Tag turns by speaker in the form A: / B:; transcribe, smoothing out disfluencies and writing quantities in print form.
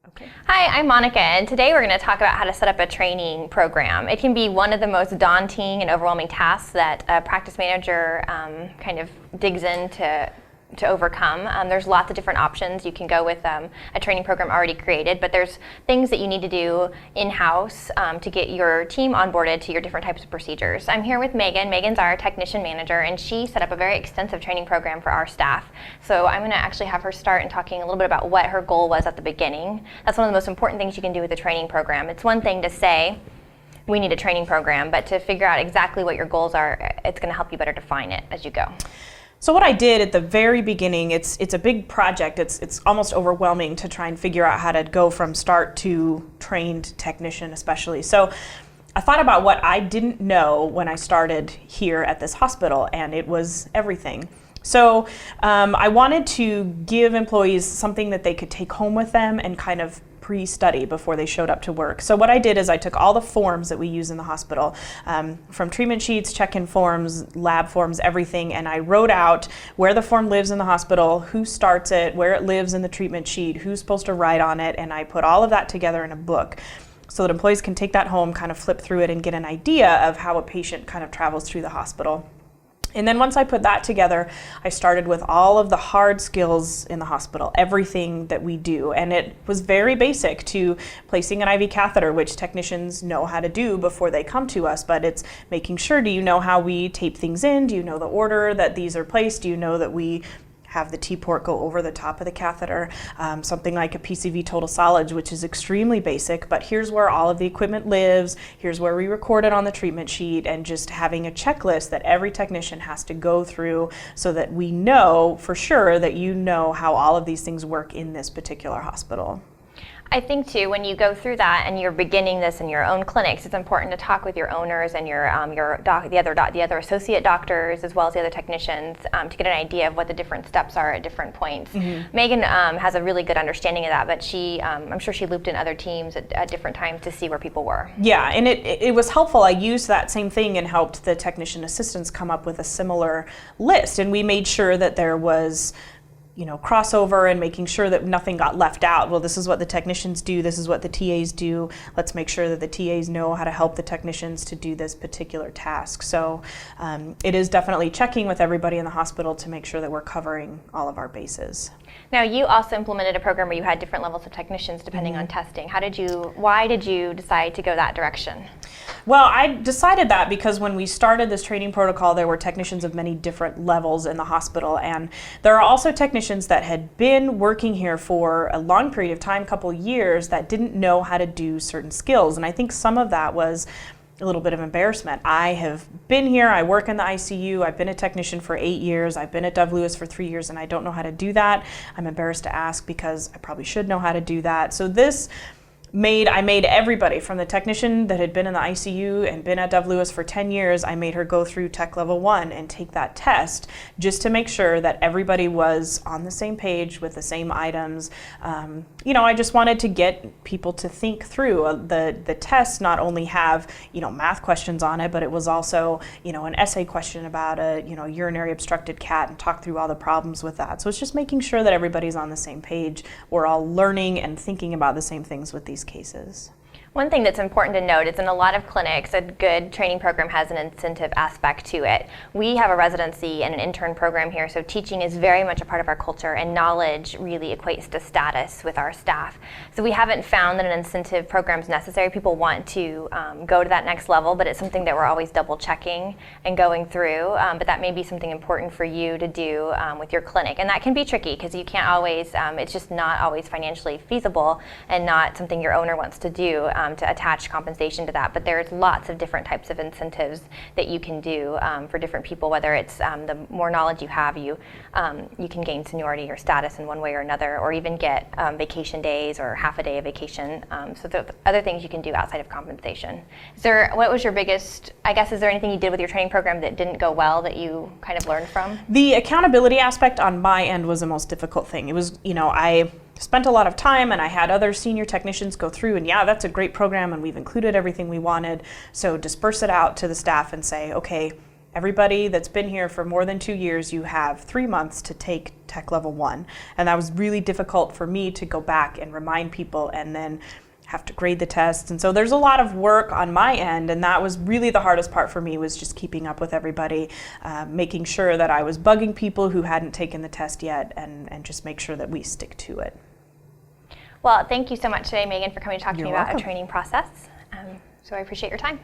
A: Okay.
B: Hi, I'm Monica, and today we're going to talk about how to set up a training program. It can be one of the most daunting and overwhelming tasks that a practice manager kind of digs in to overcome. There's lots of different options. You can go with a training program already created, but there's things that you need to do in-house to get your team onboarded to your different types of procedures. I'm here with Megan. Megan's our technician manager, and she set up a very extensive training program for our staff. So I'm going to actually have her start in talking a little bit about what her goal was at the beginning. That's one of the most important things you can do with a training program. It's one thing to say, we need a training program, but to figure out exactly what your goals are, it's going to help you better define it as you go.
A: So what I did at the very beginning, it's a big project. It's almost overwhelming to try and figure out how to go from start to trained technician especially. So I thought about what I didn't know when I started here at this hospital, and it was everything. So I wanted to give employees something that they could take home with them and kind of pre-study before they showed up to work. So what I did is I took all the forms that we use in the hospital, from treatment sheets, check-in forms, lab forms, everything, and I wrote out where the form lives in the hospital, who starts it, where it lives in the treatment sheet, who's supposed to write on it, and I put all of that together in a book so that employees can take that home, kind of flip through it, and get an idea of how a patient kind of travels through the hospital. And then once I put that together, I started with all of the hard skills in the hospital, everything that we do. And it was very basic to placing an IV catheter, which technicians know how to do before they come to us, but it's making sure, do you know how we tape things in? Do you know the order that these are placed? Do you know that we have the T-port go over the top of the catheter? Something like a PCV total solids, which is extremely basic, but here's where all of the equipment lives, here's where we record it on the treatment sheet, and just having a checklist that every technician has to go through so that we know for sure that you know how all of these things work in this particular hospital.
B: I think too, when you go through that and you're beginning this in your own clinics, it's important to talk with your owners and the other associate doctors as well as the other technicians to get an idea of what the different steps are at different points. Mm-hmm. Megan has a really good understanding of that, but I'm sure she looped in other teams at different times to see where people were.
A: Yeah, and it was helpful. I used that same thing and helped the technician assistants come up with a similar list, and we made sure that there was crossover and making sure that nothing got left out. Well, this is what the technicians do, this is what the TAs do. Let's make sure that the TAs know how to help the technicians to do this particular task. So it is definitely checking with everybody in the hospital to make sure that we're covering all of our bases.
B: Now, you also implemented a program where you had different levels of technicians depending on testing. Why did you decide to go that direction?
A: Well, I decided that because when we started this training protocol, there were technicians of many different levels in the hospital, and there are also technicians that had been working here for a long period of time, couple years, that didn't know how to do certain skills, and I think some of that was a little bit of embarrassment. I have been here, I work in the ICU, I've been a technician for 8 years, I've been at DLEAH for 3 years, and I don't know how to do that. I'm embarrassed to ask because I probably should know how to do that. So I made everybody from the technician that had been in the ICU and been at DLEAH for 10 years, I made her go through Tech Level 1 and take that test just to make sure that everybody was on the same page with the same items. I just wanted to get people to think through. The test not only have, math questions on it, but it was also, an essay question about a, urinary obstructed cat and talk through all the problems with that. So it's just making sure that everybody's on the same page. We're all learning and thinking about the same things with these cases.
B: One thing that's important to note is in a lot of clinics, a good training program has an incentive aspect to it. We have a residency and an intern program here, so teaching is very much a part of our culture, and knowledge really equates to status with our staff. So we haven't found that an incentive program is necessary. People want to go to that next level, but it's something that we're always double checking and going through. But that may be something important for you to do with your clinic. And that can be tricky because you can't always, it's just not always financially feasible and not something your owner wants to do. To attach compensation to that, but there's lots of different types of incentives that you can do for different people. Whether it's the more knowledge you have, you can gain seniority or status in one way or another, or even get vacation days or half a day of vacation. So there are other things you can do outside of compensation. What was your biggest? Is there anything you did with your training program that didn't go well that you kind of learned from?
A: The accountability aspect on my end was the most difficult thing. It was, I spent a lot of time and I had other senior technicians go through and that's a great program and we've included everything we wanted. So disperse it out to the staff and say, okay, everybody that's been here for more than 2 years, you have 3 months to take Tech Level 1. And that was really difficult for me to go back and remind people and then have to grade the tests. And so there's a lot of work on my end, and that was really the hardest part for me, was just keeping up with everybody, making sure that I was bugging people who hadn't taken the test yet, and just make sure that we stick to it.
B: Well, thank you so much today, Megan, for coming to talk to
A: You're
B: me about
A: welcome.
B: a training process. So I appreciate your time.